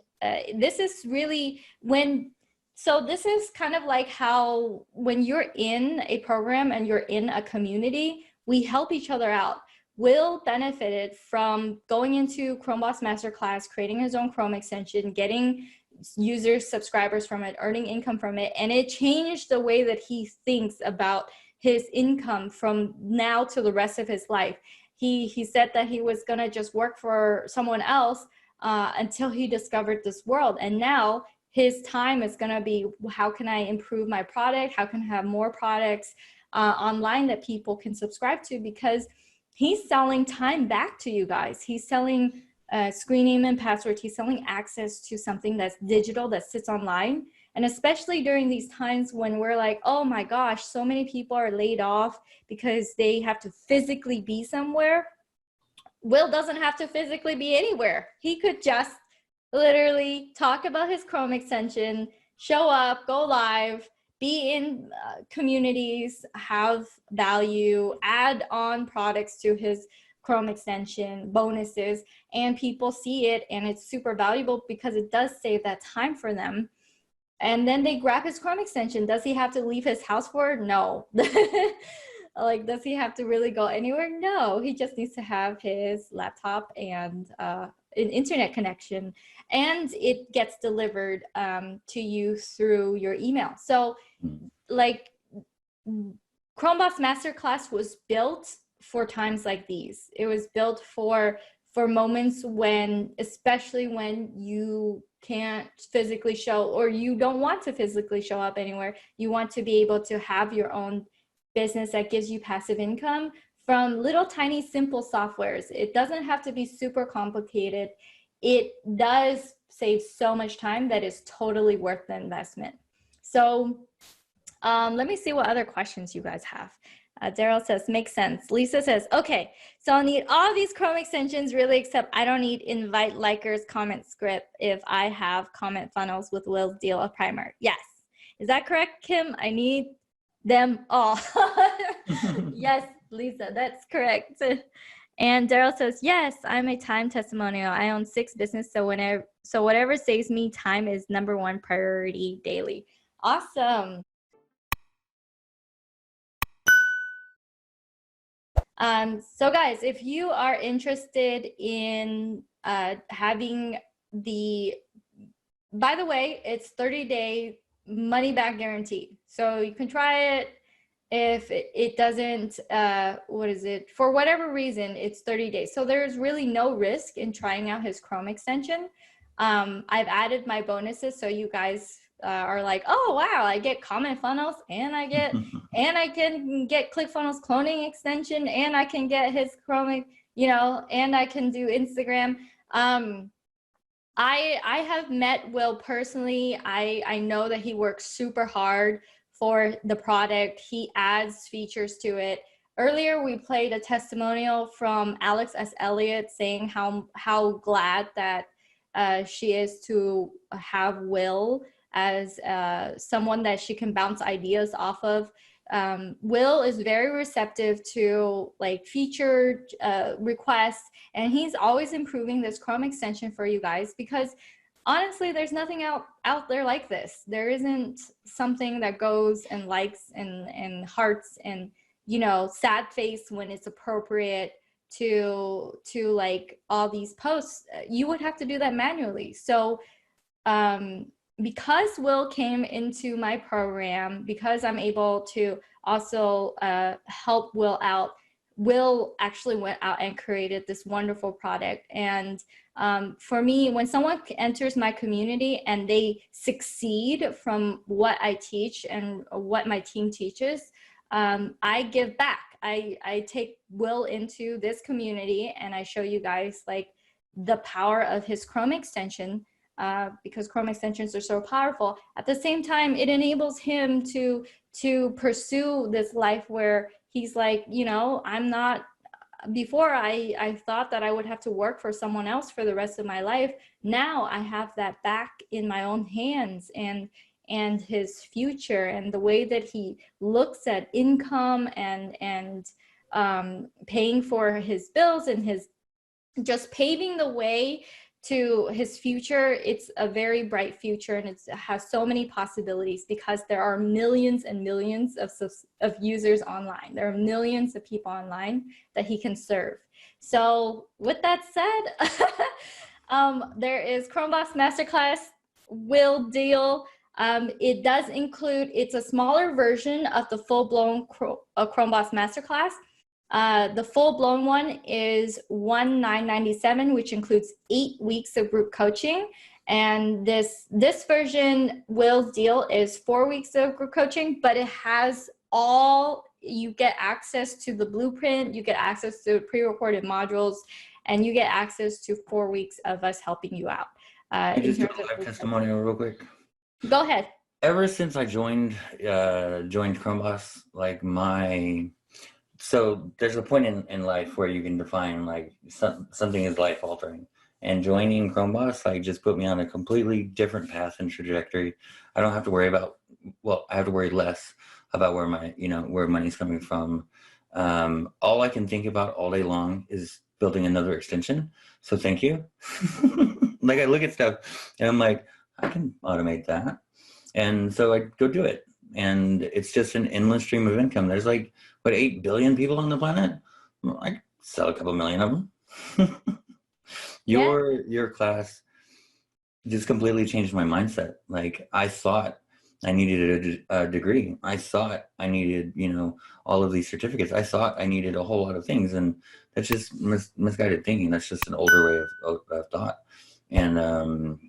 this is really this is kind of like how when you're in a program and you're in a community, we help each other out. Will benefited from going into Chrome Boss Masterclass, creating his own Chrome extension, getting users, subscribers from it, earning income from it. And it changed the way that he thinks about his income from now to the rest of his life. He said that he was gonna just work for someone else until he discovered this world. And now his time is gonna be, how can I improve my product? How can I have more products online that people can subscribe to? Because he's selling time back to you guys. He's selling screen name and password. He's selling access to something that's digital, that sits online. And especially during these times when we're like, oh my gosh, so many people are laid off because they have to physically be somewhere. Will doesn't have to physically be anywhere. He could just literally talk about his Chrome extension, show up, go live, be in communities, have value, add on products to his Chrome extension, bonuses, and people see it and it's super valuable because it does save that time for them. And then they grab his Chrome extension. Does he have to leave his house for it? No. Like, does he have to really go anywhere? No, he just needs to have his laptop and an internet connection, and it gets delivered to you through your email. So like, Chromebox Masterclass was built for times like these. It was built for moments when, especially when you can't physically show, or you don't want to physically show up anywhere. You want to be able to have your own business that gives you passive income from little tiny simple softwares. It doesn't have to be super complicated. It does save so much time that is totally worth the investment. So let me see what other questions you guys have. Daryl says, makes sense. Lisa says, okay, so I'll need all these Chrome extensions really, except I don't need invite likers comment script if I have comment funnels with Will's deal of primer. Yes. Is that correct, Kim? I need them all. Yes, Lisa, that's correct. And Daryl says, yes, I'm a time testimonial. I own 6 businesses, so whatever saves me time is #1 priority daily. Awesome. So guys, if you are interested in having by the way, it's 30-day money back guarantee. So you can try it. If it doesn't, for whatever reason, it's 30 days. So there's really no risk in trying out his Chrome extension. I've added my bonuses, so you guys are like, oh wow, I get comment funnels, and I can get ClickFunnels cloning extension, and I can get his Chrome, and I can do Instagram. I have met Will personally. I know that he works super hard for the product. He adds features to it. Earlier, we played a testimonial from Alex S. Elliott saying how glad that she is to have Will as someone that she can bounce ideas off of. Will is very receptive to like featured requests, and he's always improving this Chrome extension for you guys, because honestly, there's nothing out there like this. There isn't something that goes and likes and hearts and, sad face when it's appropriate to like all these posts. You would have to do that manually. So because Will came into my program, because I'm able to also help Will out, Will actually went out and created this wonderful product. And for me, when someone enters my community and they succeed from what I teach and what my team teaches, I give back. I take Will into this community and I show you guys like the power of his Chrome extension, because Chrome extensions are so powerful. At the same time, it enables him to pursue this life where he's like, I'm not, before I thought that I would have to work for someone else for the rest of my life. Now I have that back in my own hands, and his future, and the way that he looks at income and paying for his bills and his just paving the way to his future. It's a very bright future, and it has so many possibilities because there are millions and millions of users online. There are millions of people online that he can serve. So with that said, there is Chromebox Masterclass Will deal. It does include, it's a smaller version of the full-blown Chromeboss Masterclass. The full-blown one is $1,997, which includes 8 weeks of group coaching. And this version, Will's deal, is 4 weeks of group coaching, but it has all, you get access to the blueprint, you get access to pre-recorded modules, and you get access to 4 weeks of us helping you out. Can you just do a live testimonial real quick? Go ahead. Ever since I joined Chromeboss, like so there's a point in life where you can define like something is life altering, and joining Chromeboss like just put me on a completely different path and trajectory. I don't have to worry about, well, I have to worry less about where my, where money's coming from. All I can think about all day long is building another extension. So thank you. Like I look at stuff and I'm like, I can automate that. And so I go do it. And it's just an endless stream of income. There's like, what, 8 billion people on the planet? I sell a couple million of them. Your class just completely changed my mindset. Like I thought I needed a degree. I thought I needed, all of these certificates. I thought I needed a whole lot of things. And that's just misguided thinking. That's just an older way of thought. And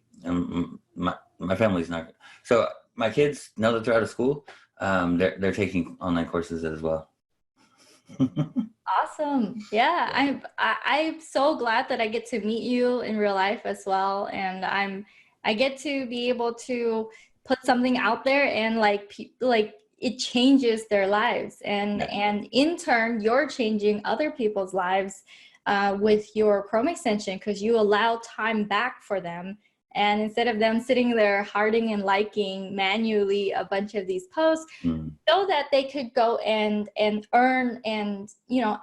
my family's not. So my kids, now that they're out of school, they're taking online courses as well. Awesome. Yeah, I'm so glad that I get to meet you in real life as well, and I get to be able to put something out there, and like it changes their lives, and in turn you're changing other people's lives with your Chrome extension, because you allow time back for them. And instead of them sitting there hearting and liking manually a bunch of these posts, so that they could go and earn and,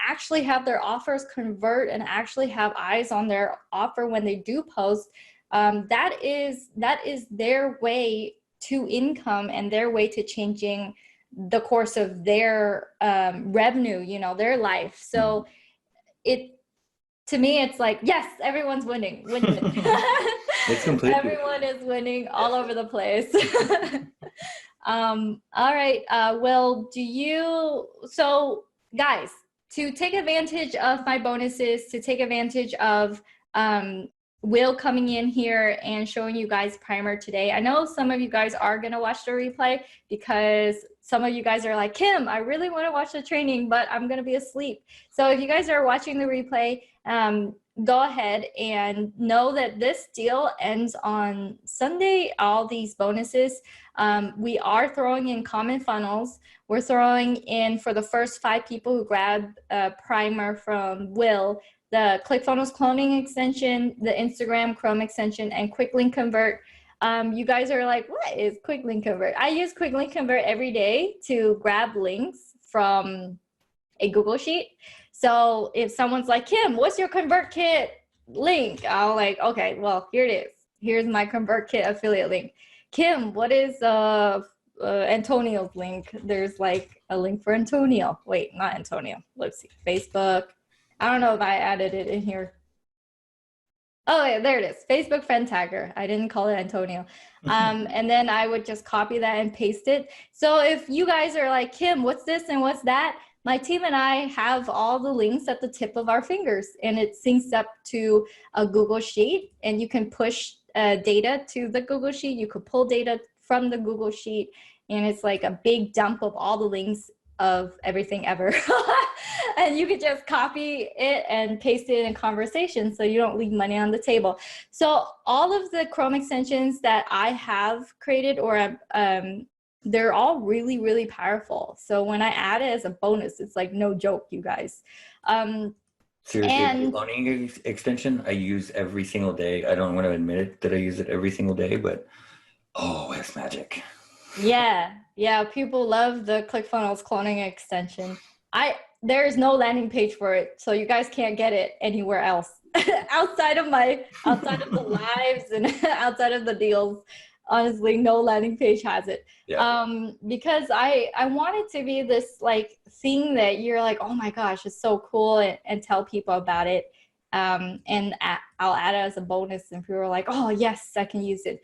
actually have their offers convert and actually have eyes on their offer when they do post, that is their way to income and their way to changing the course of their revenue, their life. So to me, it's like, yes, everyone's winning. It's completely. Everyone is winning all over the place. All right. Will, so guys, to take advantage of my bonuses, to take advantage of Will coming in here and showing you guys primer today. I know some of you guys are going to watch the replay, because some of you guys are like, Kim, I really want to watch the training, but I'm going to be asleep. So if you guys are watching the replay, go ahead and know that this deal ends on Sunday. All these bonuses, we are throwing in comment funnels. We're throwing in, for the first 5 people who grab a primer from Will, the ClickFunnels cloning extension, the Instagram Chrome extension, and QuickLinkConvert. You guys are like, what is QuickLinkConvert? I use QuickLinkConvert every day to grab links from a Google Sheet. So if someone's like, Kim, what's your ConvertKit link? I'll like, okay, well, here it is. Here's my ConvertKit affiliate link. Kim, what is Antonio's link? There's like a link for Antonio. Wait, not Antonio. Let's see. Facebook. I don't know if I added it in here. Oh, yeah, there it is. Facebook friend tagger. I didn't call it Antonio. And then I would just copy that and paste it. So if you guys are like, Kim, what's this and what's that? My team and I have all the links at the tip of our fingers, and it syncs up to a Google Sheet, and you can push data to the Google Sheet. You could pull data from the Google Sheet, and it's like a big dump of all the links of everything ever. And you could just copy it and paste it in conversation, so you don't leave money on the table. So all of the Chrome extensions that I have created, or they're all really, really powerful. So when I add it as a bonus, it's like no joke, you guys. Seriously, the cloning extension I use every single day. I don't want to admit it that I use it every single day, but oh, it's magic. Yeah, people love the ClickFunnels cloning extension. There is no landing page for it, so you guys can't get it anywhere else outside of the lives and outside of the deals. Honestly, no landing page has it. Because I want it to be this like thing that you're like, oh my gosh, it's so cool, and tell people about it. and I'll add it as a bonus. And people are like, oh yes, I can use it.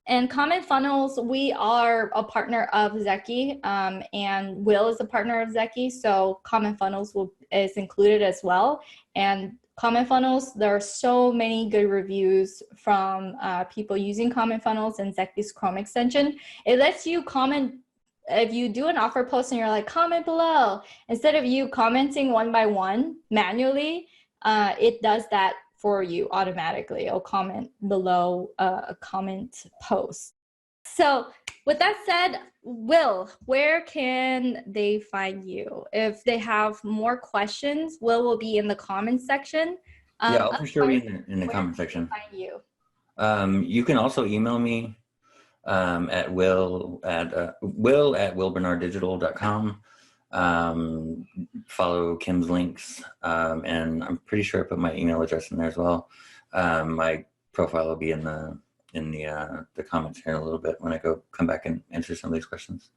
And Comment Funnels, we are a partner of Zeki, and Will is a partner of Zeki. So Comment Funnels is included as well. And Comment Funnels, there are so many good reviews from people using Comment Funnels and Zeki's Chrome extension. It lets you comment. If you do an offer post and you're like, comment below, instead of you commenting one by one manually, it does that for you automatically. It'll comment below a comment post. So with that said, Will, where can they find you? If they have more questions, Will be in the comments section. Yeah, I'll for sure be in the comment section. Find you? You can also email me at will@willbarnarddigital.com. Follow Kim's links, and I'm pretty sure I put my email address in there as well. My profile will be in the comments here in a little bit when I come back and answer some of these questions.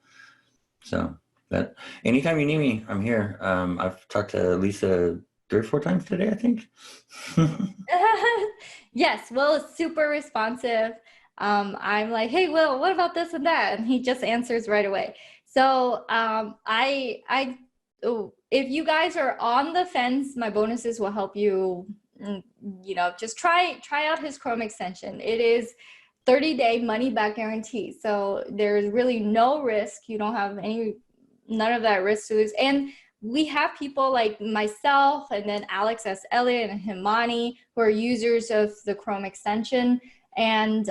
So that anytime you need me, I'm here. I've talked to Lisa 3 or 4 times today, I think. Yes, Will is super responsive. I'm like, hey, Will, what about this and that? And he just answers right away. So if you guys are on the fence, my bonuses will help you, just try out his Chrome extension. It is 30-day money back guarantee. So there's really no risk. You don't have none of that risk to lose. And we have people like myself and then Alex S. Elliott and Himani who are users of the Chrome extension. And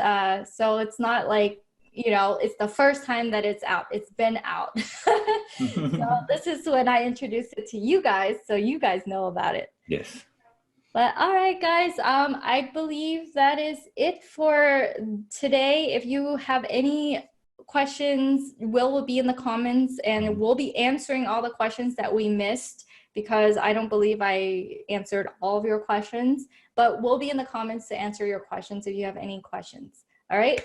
so it's not like, it's the first time that it's out. It's been out. So this is when I introduced it to you guys, so you guys know about it. Yes. But all right, guys, I believe that is it for today. If you have any questions, will be in the comments, and we'll be answering all the questions that we missed, because I don't believe I answered all of your questions, but we'll be in the comments to answer your questions if you have any questions. All right.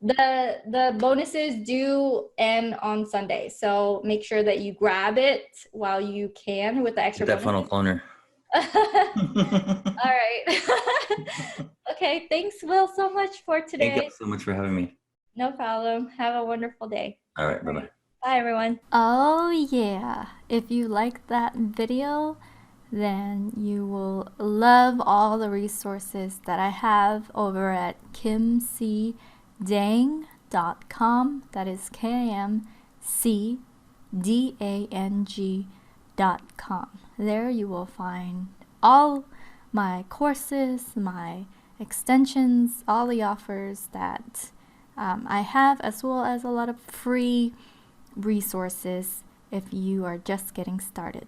The bonuses do end on Sunday, so make sure that you grab it while you can with the extra Get that funnel cloner. All right. Okay, thanks, Will, so much for today. Thank you so much for having me. No problem. Have a wonderful day. All right, bye-bye. Bye, everyone. Oh, yeah. If you liked that video, then you will love all the resources that I have over at kimcdang.com. That is KIMCDANG.com. There you will find all my courses, my extensions, all the offers that I have, as well as a lot of free resources if you are just getting started.